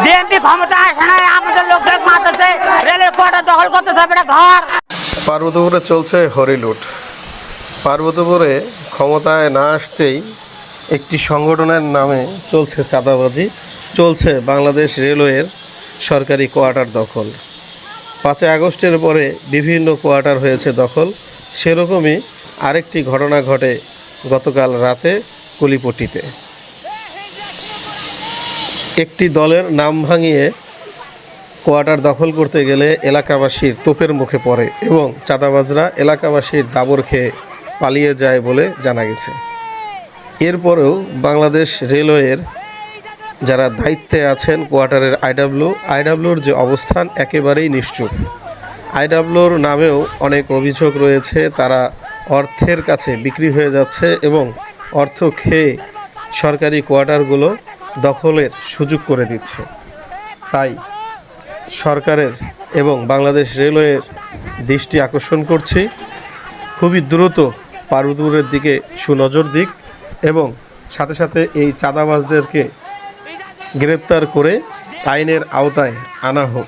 BNP ক্ষমতা আসে নাই, আমাদের লোকদের মাথাতে রেলের কোয়ার্টার দখল করতে যাবে না ঘর। পার্বতীপুরে চলছে হরিলুট। পার্বতীপুরে ক্ষমতায় না আসতেই একটি সংগঠনের নামে চলছে চাঁদাবাজি, চলছে বাংলাদেশ রেলওয়ের সরকারি কোয়ার্টার দখল। 5 আগস্টের পরে বিভিন্ন কোয়ার্টার হয়েছে দখল, সেরকমই আরেকটি ঘটনা ঘটে গতকাল রাতে কুলিপট্টিতে। একটি দলের নাম ভাঙিয়ে কোয়ার্টার দখল করতে গেলে এলাকাবাসীর তোপের মুখে পড়ে এবং চাঁদাবাজরা এলাকাবাসীর দাবর খেয়ে পালিয়ে যায় বলে জানা গেছে। এরপরেও বাংলাদেশ রেলওয়ের যারা দায়িত্বে আছেন কোয়ার্টারের আইডাব্লিউর যে অবস্থান একেবারেই নিশ্চুপ। আইডাব্লিউর নামেও অনেক অভিযোগ রয়েছে, তারা অর্থের কাছে বিক্রি হয়ে যাচ্ছে এবং অর্থ খেয়ে সরকারি কোয়ার্টারগুলো দখলের সুযোগ করে দিচ্ছে। তাই সরকারের এবং বাংলাদেশ রেলওয়ের দৃষ্টি আকর্ষণ করছি, খুবই দ্রুত পার্বতীপুরের দিকে সুনজর দিক এবং সাথে সাথে এই চাঁদাবাজদেরকে গ্রেপ্তার করে আইনের আওতায় আনা হোক।